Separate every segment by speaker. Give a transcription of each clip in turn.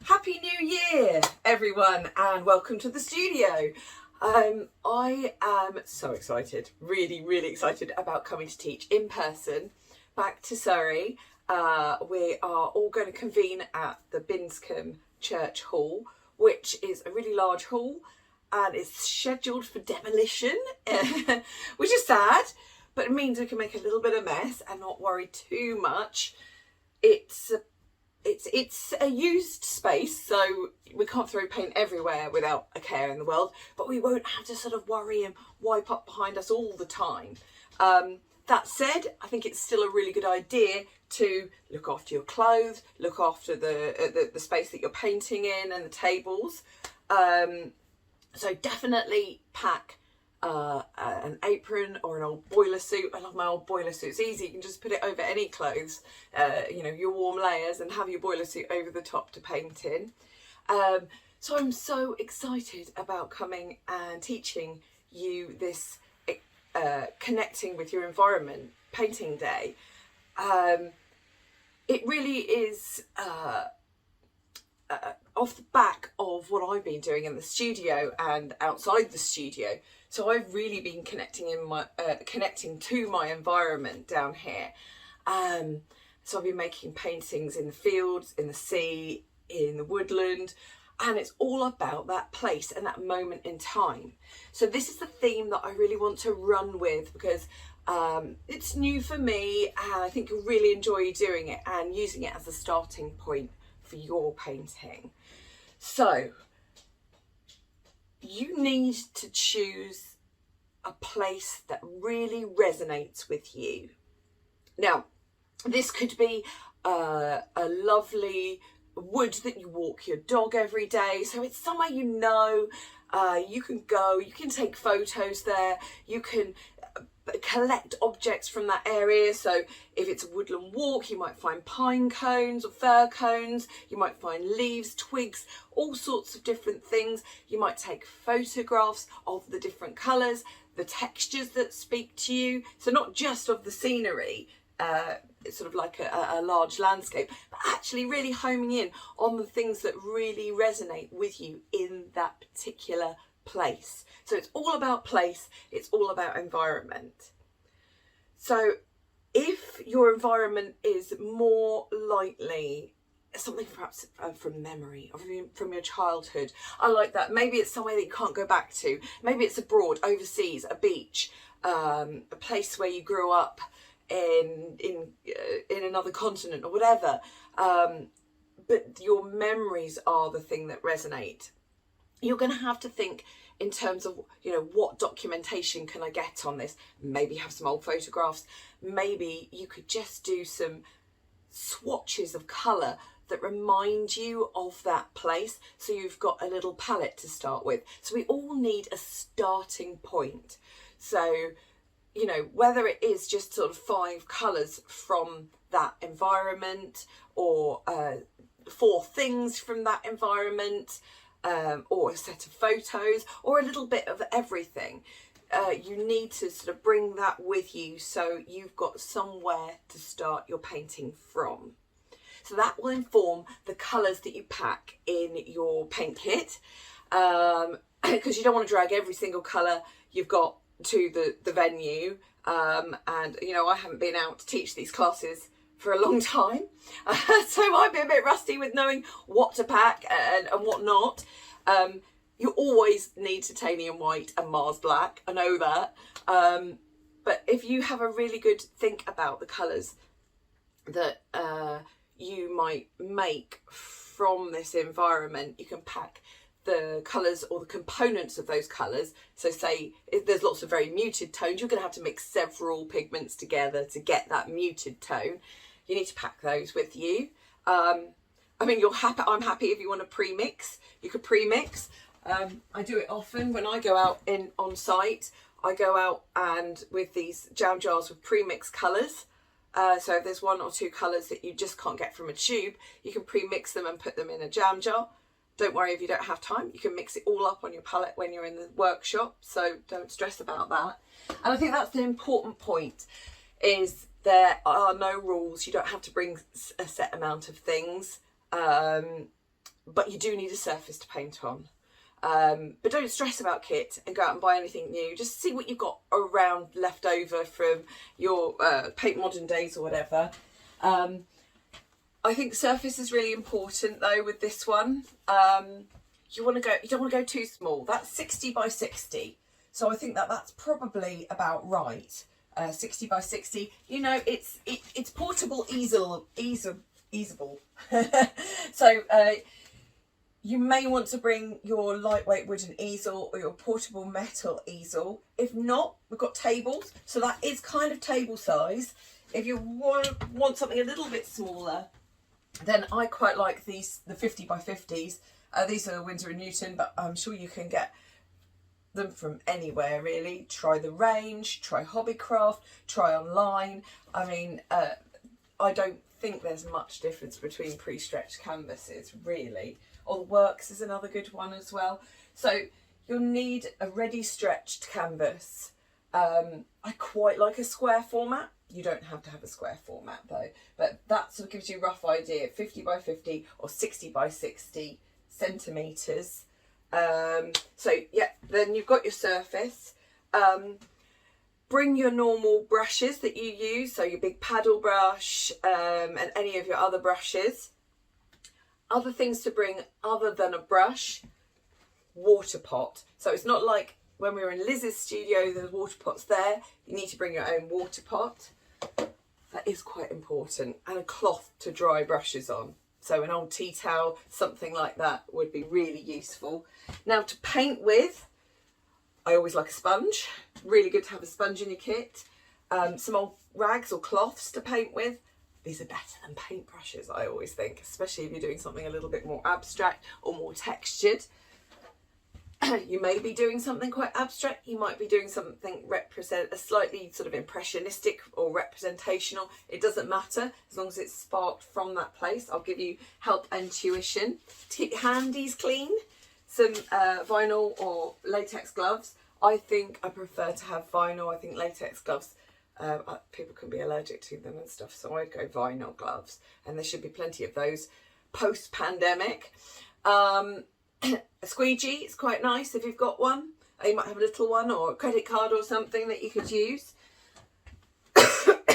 Speaker 1: Happy New Year, everyone, and welcome to the studio. I am so excited, really excited about coming to teach in person back to Surrey. We are all going to convene at the Binscombe Church Hall, which is a really large hall, and it's scheduled for demolition, which is sad, but it means we can make a little bit of mess and not worry too much. It's a used space, so we can't throw paint everywhere without a care in the world, but we won't have to sort of worry and wipe up behind us all the time. That said, I think it's still a really good idea to look after your clothes, look after the space that you're painting in and the tables. So definitely pack an apron or an old boiler suit. I love my old boiler suit. It's easy, you can just put it over any clothes, your warm layers, and have your boiler suit over the top to paint in. So I'm so excited about coming and teaching you this connecting with your environment painting day. It really is off the back of what I've been doing in the studio and outside the studio. So I've really been connecting to my environment down here. So I've been making paintings in the fields, in the sea, in the woodland, and it's all about that place and that moment in time. So this is the theme that I really want to run with, because it's new for me, and I think you'll really enjoy doing it and using it as a starting point for your painting. So you need to choose a place that really resonates with you. Now, this could be a lovely wood that you walk your dog every day, so it's somewhere you can go, you can take photos there, you can collect objects from that area. So if it's a woodland walk, you might find pine cones or fir cones, you might find leaves, twigs, all sorts of different things. You might take photographs of the different colours, the textures that speak to you, so not just of the scenery, it's sort of like a large landscape, but actually really homing in on the things that really resonate with you in that particular place. So it's all about place, it's all about environment. So if your environment is more likely something perhaps from memory or from your childhood, I like that. Maybe it's somewhere that you can't go back to. Maybe it's abroad, overseas, a beach, a place where you grew up in another continent or whatever. But your memories are the thing that resonate. You're going to have to think in terms of, what documentation can I get on this? Maybe have some old photographs. Maybe you could just do some swatches of colour that remind you of that place, so you've got a little palette to start with. So we all need a starting point. So, whether it is just sort of 5 colours from that environment, or 4 things from that environment, or a set of photos, or a little bit of everything. You need to sort of bring that with you, so you've got somewhere to start your painting from. So that will inform the colours that you pack in your paint kit, because you don't want to drag every single colour you've got to the venue. And I haven't been out to teach these classes for a long time, so I might be a bit rusty with knowing what to pack and what not. You always need titanium white and Mars black, I know that, but if you have a really good think about the colours that you might make from this environment, you can pack the colours or the components of those colours. So say if there's lots of very muted tones, you're going to have to mix several pigments together to get that muted tone. You need to pack those with you. I'm happy if you want to pre-mix, you could pre-mix. I do it often when I go out on site. I go out and with these jam jars with pre-mixed colours. So if there's 1 or 2 colours that you just can't get from a tube, you can pre-mix them and put them in a jam jar. Don't worry if you don't have time, you can mix it all up on your palette when you're in the workshop, so don't stress about that. And I think that's the important point, is there are no rules. You don't have to bring a set amount of things. but you do need a surface to paint on. But don't stress about kit and go out and buy anything new. Just see what you've got around left over from your Paint Modern days or whatever. I think surface is really important though with this one. You don't want to go too small. That's 60 by 60. So I think that's probably about right. 60 by 60. You know, it's portable, easable. So you may want to bring your lightweight wooden easel or your portable metal easel. If not, we've got tables, so that is kind of table size. If you want something a little bit smaller, then I quite like the 50 by 50s. These are Winsor & Newton, but I'm sure you can get them from anywhere really. Try the range, try Hobbycraft, try online. I mean, I don't think there's much difference between pre-stretched canvases really. Or the Works is another good one as well. So you'll need a ready stretched canvas. I quite like a square format. You don't have to have a square format though, but that sort of gives you a rough idea, 50 by 50 or 60 by 60 centimetres. So yeah, then you've got your surface. Bring your normal brushes that you use, so your big paddle brush and any of your other brushes. Other things to bring other than a brush, water pot. So it's not like when we were in Liz's studio, there's water pots there. You need to bring your own water pot. That is quite important. And a cloth to dry brushes on. So an old tea towel, something like that would be really useful. Now to paint with, I always like a sponge. Really good to have a sponge in your kit. Some old rags or cloths to paint with. These are better than paintbrushes, I always think, especially if you're doing something a little bit more abstract or more textured. You may be doing something quite abstract. You might be doing something a slightly sort of impressionistic or representational. It doesn't matter as long as it's sparked from that place. I'll give you help and tuition. To keep your handies clean, some vinyl or latex gloves. I think I prefer to have vinyl. I think latex gloves, people can be allergic to them and stuff, so I'd go vinyl gloves, and there should be plenty of those post-pandemic. A squeegee is quite nice if you've got one. You might have a little one or a credit card or something that you could use.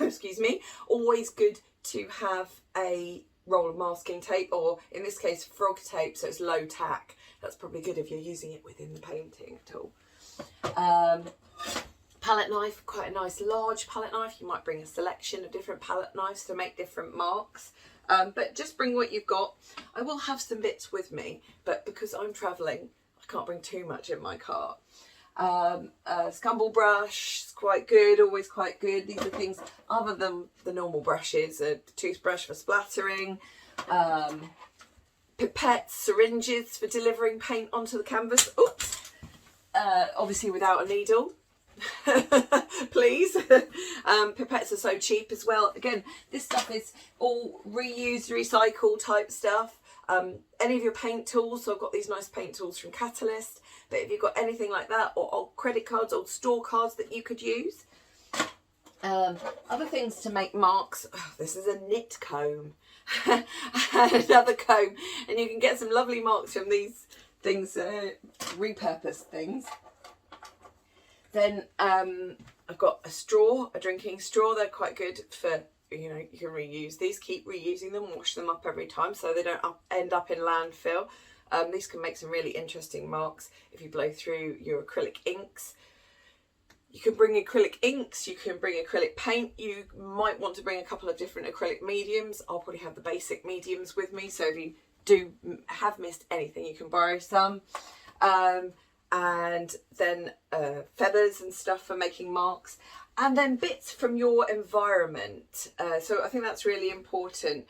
Speaker 1: Excuse me. Always good to have a roll of masking tape, or in this case frog tape, so it's low tack. That's probably good if you're using it within the painting at all. Palette knife, quite a nice large palette knife. You might bring a selection of different palette knives to make different marks. But just bring what you've got. I will have some bits with me, but because I'm travelling, I can't bring too much in my car. A scumble brush is quite good, always quite good. These are things other than the normal brushes. A toothbrush for splattering, pipettes, syringes for delivering paint onto the canvas. Oops. Obviously without a needle. Please. Pipettes are so cheap as well. Again, this stuff is all reused, recycled type stuff. Any of your paint tools, so I've got these nice paint tools from Catalyst, but if you've got anything like that, or old credit cards, old store cards that you could use. Other things to make marks. Oh, this is a knit comb. Another comb, and you can get some lovely marks from these things, repurposed things. Then I've got a straw, a drinking straw. They're quite good for, you know, you can reuse these, keep reusing them, wash them up every time so they don't end up in landfill. These can make some really interesting marks if you blow through your acrylic inks. You can bring acrylic inks, you can bring acrylic paint. You might want to bring a couple of different acrylic mediums. I'll probably have the basic mediums with me, so if you do have missed anything, you can borrow some. And then feathers and stuff for making marks, and then bits from your environment. So I think that's really important.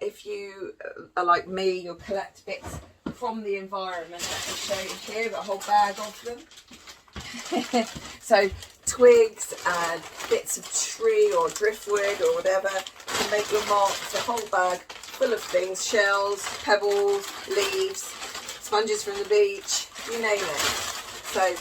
Speaker 1: If you are like me, you'll collect bits from the environment. Let me show you here, got a whole bag of them. So twigs and bits of tree or driftwood or whatever to make your marks. A whole bag full of things: shells, pebbles, leaves, sponges from the beach, you name it. So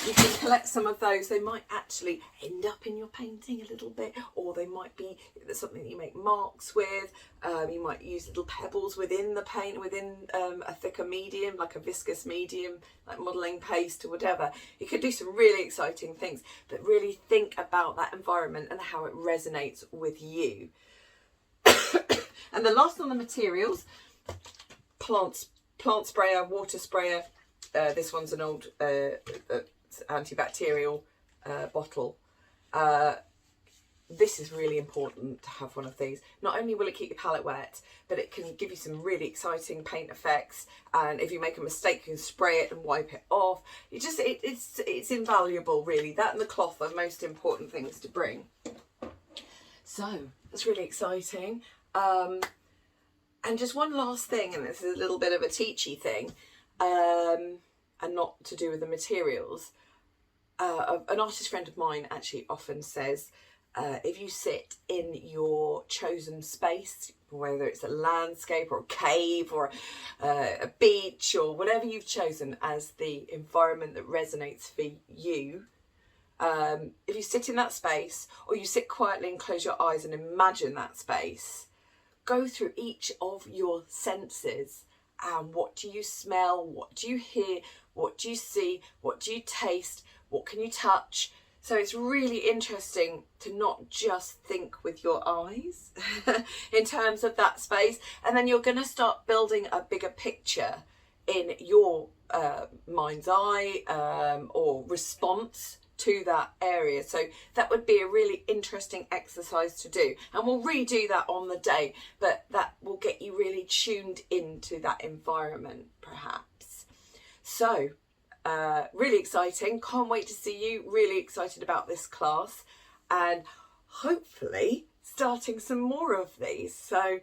Speaker 1: you can collect some of those. They might actually end up in your painting a little bit, or they might be something that you make marks with. You might use little pebbles within the paint, within a thicker medium, like a viscous medium, like modelling paste or whatever. You could do some really exciting things, but really think about that environment and how it resonates with you. And the last on the materials, plant sprayer, water sprayer. This one's an old antibacterial bottle. This is really important to have one of these. Not only will it keep your palette wet, but it can give you some really exciting paint effects. And if you make a mistake, you can spray it and wipe it off. It's invaluable, really. That and the cloth are most important things to bring. So that's really exciting. And just one last thing, and this is a little bit of a teachy thing, and not to do with the materials. An artist friend of mine actually often says, if you sit in your chosen space, whether it's a landscape or a cave or a beach or whatever you've chosen as the environment that resonates for you, if you sit in that space, or you sit quietly and close your eyes and imagine that space, go through each of your senses. And what do you smell? What do you hear? What do you see? What do you taste? What can you touch? So it's really interesting to not just think with your eyes in terms of that space. And then you're going to start building a bigger picture in your mind's eye or response to that area. So that would be a really interesting exercise to do, and we'll redo that on the day, but that will get you really tuned into that environment perhaps. So really exciting, can't wait to see you, really excited about this class, and hopefully starting some more of these. So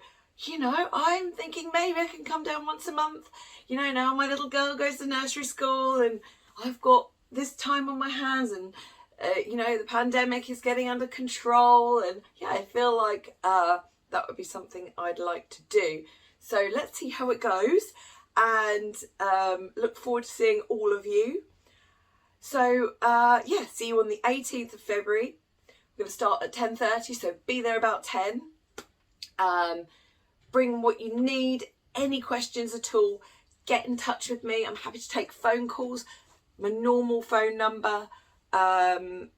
Speaker 1: you know, I'm thinking maybe I can come down once a month. You know, now my little girl goes to nursery school and I've got this time on my hands, and you know, the pandemic is getting under control, and yeah, I feel like that would be something I'd like to do. So let's see how it goes, and look forward to seeing all of you. So yeah, see you on the 18th of February. We're going to start at 10:30, so be there about 10. Bring what you need. Any questions at all, get in touch with me. I'm happy to take phone calls, my normal phone number, and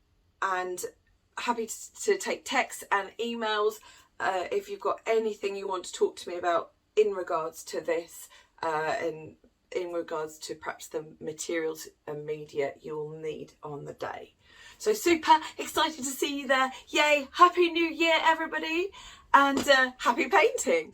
Speaker 1: happy to take texts and emails if you've got anything you want to talk to me about in regards to this, and in regards to perhaps the materials and media you'll need on the day. So super excited to see you there. Yay, happy new year everybody, and happy painting.